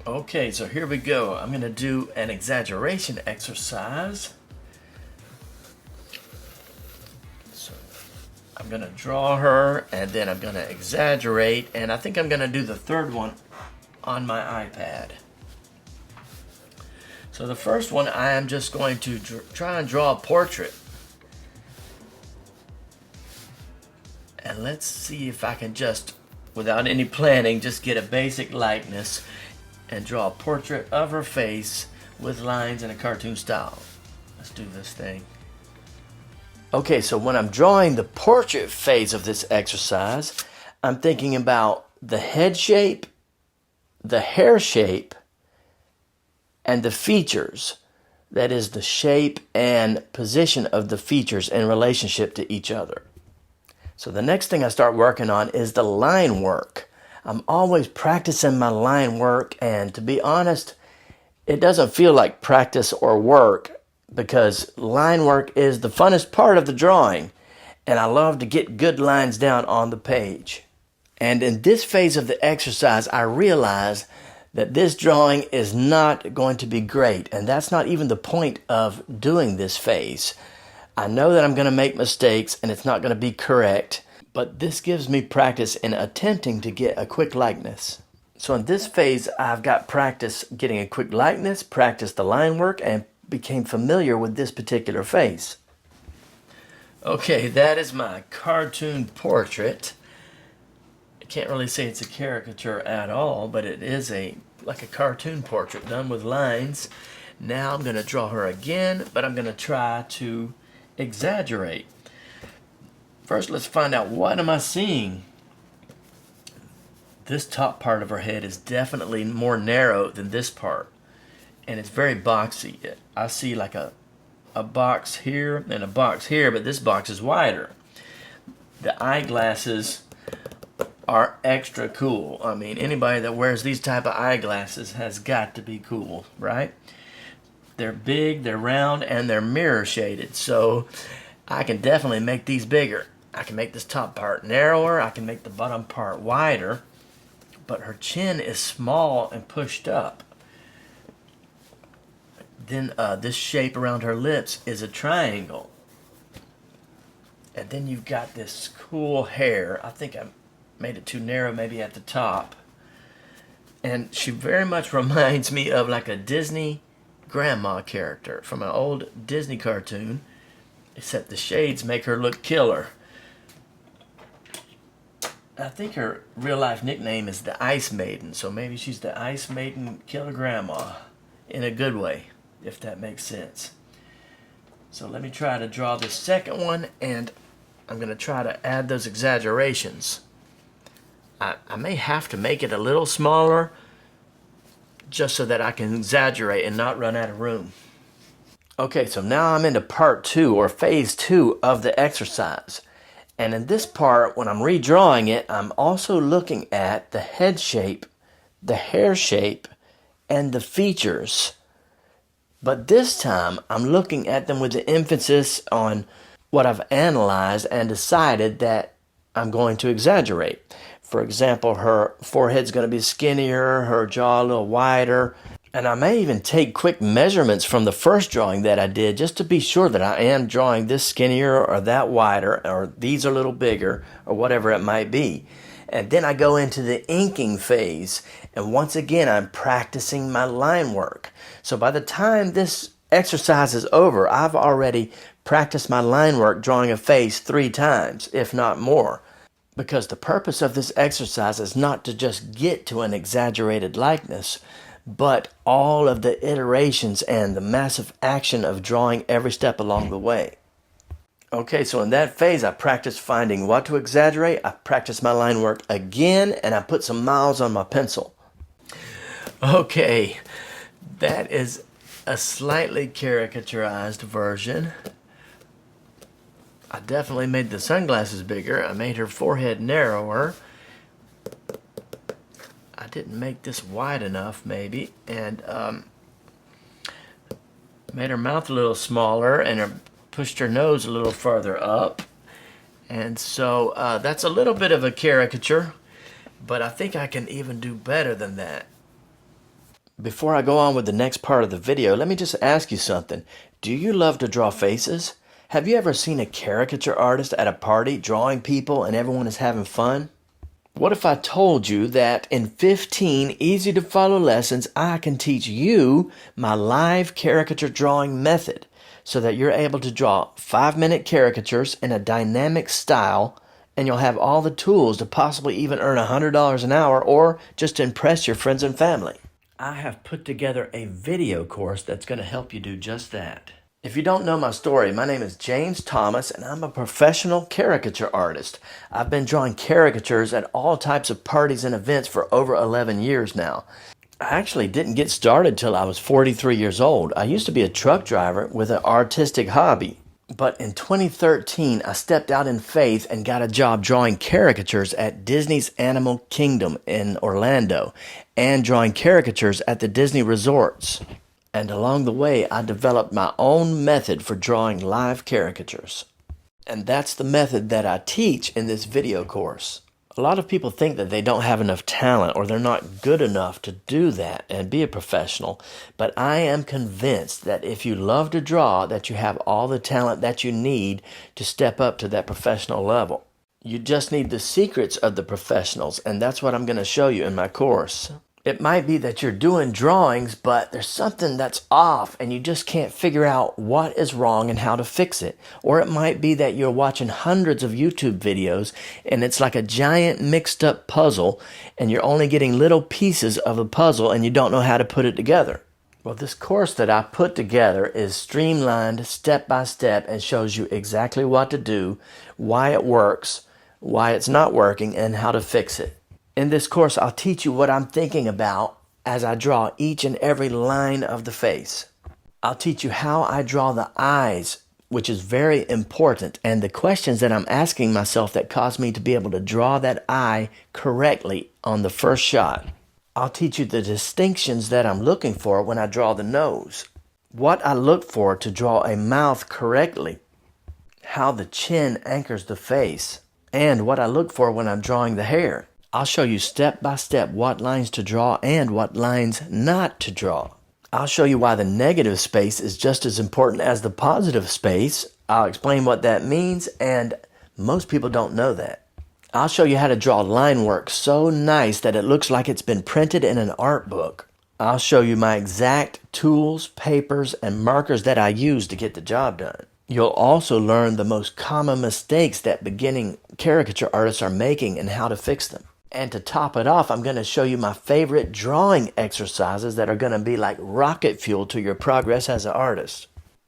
Okay, so here we go. I'm going to do an exaggeration exercise. So I'm going to draw her and then I'm going to exaggerate, and I think I'm going to do the third one on my iPad. So the first one, I am just going to try and draw a portrait. And let's see if I can just, without any planning, just get a basic likeness and draw a portrait of her face with lines in a cartoon style. Let's do this thing. Okay, so when I'm drawing the portrait phase of this exercise, I'm thinking about the head shape, the hair shape, and the features. That is the shape and position of the features in relationship to each other. So the next thing I start working on is the line work. I'm always practicing my line work, and to be honest, it doesn't feel like practice or work because line work is the funnest part of the drawing, and I love to get good lines down on the page. And in this phase of the exercise, I realize that this drawing is not going to be great, and that's not even the point of doing this phase. I know that I'm going to make mistakes and it's not going to be correct, but this gives me practice in attempting to get a quick likeness. So in this phase, I've got practice getting a quick likeness, practiced the line work, and became familiar with this particular face. Okay, that is my cartoon portrait. I can't really say it's a caricature at all, but it is like a cartoon portrait done with lines. Now I'm going to draw her again, but I'm going to try to exaggerate. First, let's find out, what am I seeing? This top part of her head is definitely more narrow than this part, and it's very boxy. I see like a box here and a box here, but this box is wider. The eyeglasses are extra cool. I mean, anybody that wears these type of eyeglasses has got to be cool, right? They're big, they're round, and they're mirror shaded, so I can definitely make these bigger. I can make this top part narrower, I can make the bottom part wider, but her chin is small and pushed up. Then this shape around her lips is a triangle. And then you've got this cool hair. I think I made it too narrow maybe at the top. And she very much reminds me of like a Disney grandma character from an old Disney cartoon, except the shades make her look killer. I think her real life nickname is the Ice Maiden, so maybe she's the Ice Maiden Killer Grandma in a good way, if that makes sense. So let me try to draw the second one, and I'm going to try to add those exaggerations. I may have to make it a little smaller just so that I can exaggerate and not run out of room. Okay, so now I'm into part 2 or phase 2 of the exercise. And in this part, when I'm redrawing it, I'm also looking at the head shape, the hair shape, and the features. But this time, I'm looking at them with the emphasis on what I've analyzed and decided that I'm going to exaggerate. For example, her forehead's going to be skinnier, her jaw a little wider, and I may even take quick measurements from the first drawing that I did just to be sure that I am drawing this skinnier or that wider, or these are a little bigger, or whatever it might be. And then I go into the inking phase, and once again I'm practicing my line work. So by the time this exercise is over, I've already practiced my line work drawing a face 3 times, if not more. Because the purpose of this exercise is not to just get to an exaggerated likeness, but all of the iterations and the massive action of drawing every step along the way. Okay, so in that phase, I practiced finding what to exaggerate, I practiced my line work again, and I put some miles on my pencil. Okay, that is a slightly caricaturized version. I definitely made the sunglasses bigger. I made her forehead narrower. I didn't make this wide enough, maybe, and made her mouth a little smaller and pushed her nose a little further up. And so that's a little bit of a caricature, but I think I can even do better than that. Before I go on with the next part of the video, let me just ask you something. Do you love to draw faces? Have you ever seen a caricature artist at a party drawing people and everyone is having fun? What if I told you that in 15 easy to follow lessons, I can teach you my live caricature drawing method so that you're able to draw 5-minute caricatures in a dynamic style, and you'll have all the tools to possibly even earn $100 an hour or just to impress your friends and family. I have put together a video course that's going to help you do just that. If you don't know my story, my name is James Thomas and I'm a professional caricature artist. I've been drawing caricatures at all types of parties and events for over 11 years now. I actually didn't get started till I was 43 years old. I used to be a truck driver with an artistic hobby. But in 2013, I stepped out in faith and got a job drawing caricatures at Disney's Animal Kingdom in Orlando and drawing caricatures at the Disney resorts. And along the way, I developed my own method for drawing live caricatures. And that's the method that I teach in this video course. A lot of people think that they don't have enough talent or they're not good enough to do that and be a professional. But I am convinced that if you love to draw, that you have all the talent that you need to step up to that professional level. You just need the secrets of the professionals, and that's what I'm going to show you in my course. It might be that you're doing drawings, but there's something that's off and you just can't figure out what is wrong and how to fix it. Or it might be that you're watching hundreds of YouTube videos and it's like a giant mixed up puzzle and you're only getting little pieces of the puzzle and you don't know how to put it together. Well, this course that I put together is streamlined step by step and shows you exactly what to do, why it works, why it's not working, and how to fix it. In this course, I'll teach you what I'm thinking about as I draw each and every line of the face. I'll teach you how I draw the eyes, which is very important, and the questions that I'm asking myself that cause me to be able to draw that eye correctly on the first shot. I'll teach you the distinctions that I'm looking for when I draw the nose, what I look for to draw a mouth correctly, how the chin anchors the face, and what I look for when I'm drawing the hair. I'll show you step by step what lines to draw and what lines not to draw. I'll show you why the negative space is just as important as the positive space. I'll explain what that means, and most people don't know that. I'll show you how to draw line work so nice that it looks like it's been printed in an art book. I'll show you my exact tools, papers, and markers that I use to get the job done. You'll also learn the most common mistakes that beginning caricature artists are making and how to fix them. And to top it off, I'm going to show you my favorite drawing exercises that are going to be like rocket fuel to your progress as an artist.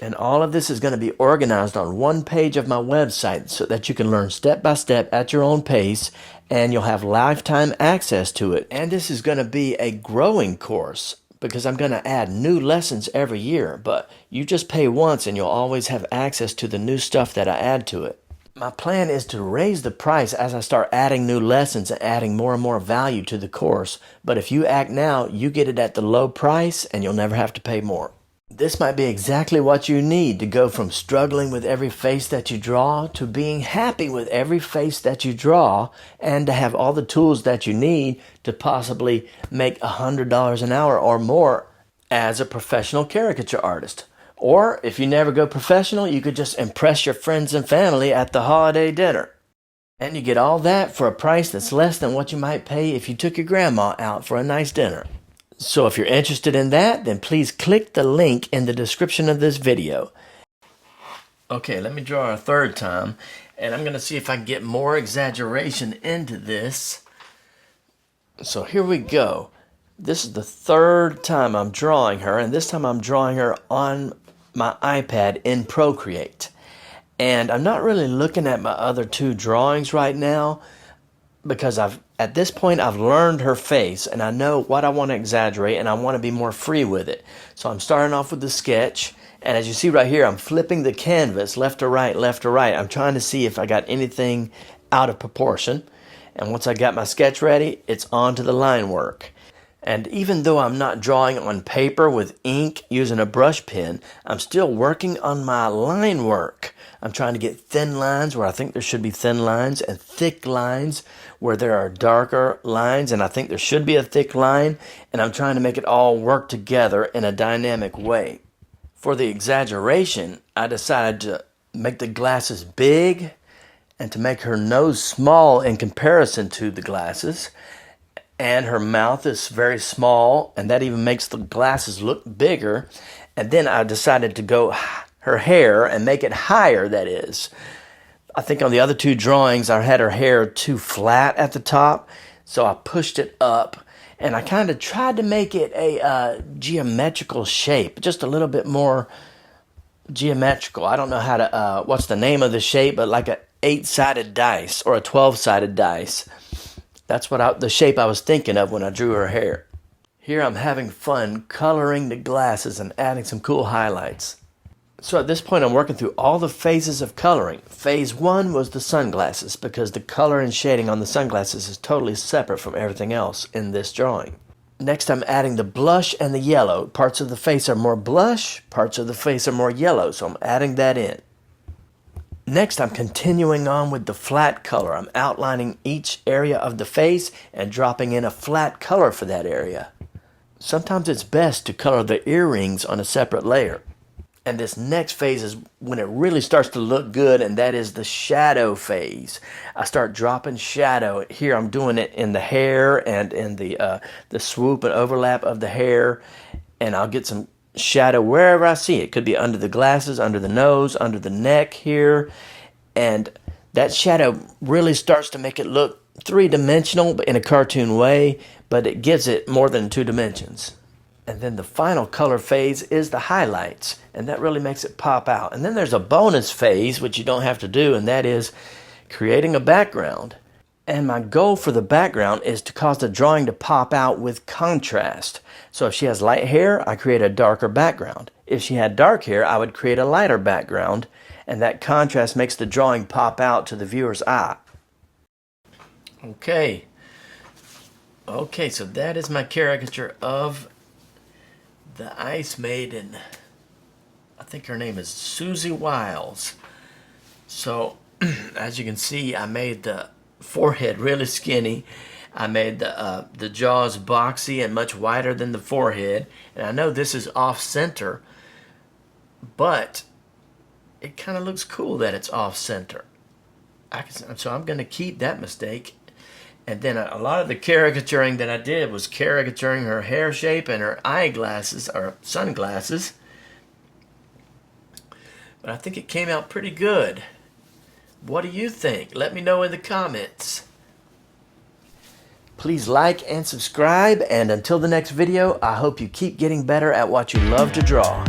And all of this is going to be organized on one page of my website so that you can learn step by step at your own pace, and you'll have lifetime access to it. And this is going to be a growing course because I'm going to add new lessons every year, but you just pay once and you'll always have access to the new stuff that I add to it. My plan is to raise the price as I start adding new lessons and adding more and more value to the course. But if you act now, you get it at the low price and you'll never have to pay more. This might be exactly what you need to go from struggling with every face that you draw to being happy with every face that you draw, and to have all the tools that you need to possibly make $100 an hour or more as a professional caricature artist. Or if you never go professional, you could just impress your friends and family at the holiday dinner. And you get all that for a price that's less than what you might pay if you took your grandma out for a nice dinner. So if you're interested in that, then please click the link in the description of this video. Okay, let me draw a third time, and I'm going to see if I can get more exaggeration into this. So here we go. This is the third time I'm drawing her, and this time I'm drawing her on my iPad in Procreate. And I'm not really looking at my other two drawings right now because at this point I've learned her face and I know what I want to exaggerate and I want to be more free with it. So I'm starting off with the sketch, and as you see right here, I'm flipping the canvas left to right, left to right. I'm trying to see if I got anything out of proportion. And once I got my sketch ready, it's on to the line work. And even though I'm not drawing on paper with ink using a brush pen, I'm still working on my line work. I'm trying to get thin lines where I think there should be thin lines and thick lines where there are darker lines and I think there should be a thick line. And I'm trying to make it all work together in a dynamic way. For the exaggeration, I decided to make the glasses big and to make her nose small in comparison to the glasses. And her mouth is very small, and that even makes the glasses look bigger. And then I decided to go her hair and make it higher, that is. I think on the other two drawings, I had her hair too flat at the top, so I pushed it up. And I kind of tried to make it a geometrical shape, just a little bit more geometrical. I don't know how to, what's the name of the shape, but like a 8-sided dice or a 12-sided dice. That's what the shape I was thinking of when I drew her hair. Here I'm having fun coloring the glasses and adding some cool highlights. So at this point I'm working through all the phases of coloring. Phase 1 was the sunglasses because the color and shading on the sunglasses is totally separate from everything else in this drawing. Next I'm adding the blush and the yellow. Parts of the face are more blush, parts of the face are more yellow, so I'm adding that in. Next, I'm continuing on with the flat color. I'm outlining each area of the face and dropping in a flat color for that area. Sometimes it's best to color the earrings on a separate layer. And this next phase is when it really starts to look good, and that is the shadow phase. I start dropping shadow. Here I'm doing it in the hair and in the swoop and overlap of the hair, and I'll get some shadow wherever I see it. It could be under the glasses, under the nose, under the neck here. And that shadow really starts to make it look three-dimensional in a cartoon way, but it gives it more than 2 dimensions. And then the final color phase is the highlights, and that really makes it pop out. And then there's a bonus phase, which you don't have to do, and that is creating a background. And my goal for the background is to cause the drawing to pop out with contrast. So if she has light hair, I create a darker background. If she had dark hair, I would create a lighter background, and that contrast makes the drawing pop out to the viewer's eye. Okay, so that is my caricature of the Ice Maiden. I think her name is Susie Wiles. So, as you can see, I made the forehead really skinny. I made the jaws boxy and much wider than the forehead. And I know this is off-center, but it kind of looks cool that it's off-center. So I'm going to keep that mistake. And then a lot of the caricaturing that I did was caricaturing her hair shape and her eyeglasses, or sunglasses. But I think it came out pretty good. What do you think? Let me know in the comments. Please like and subscribe, and until the next video, I hope you keep getting better at what you love to draw.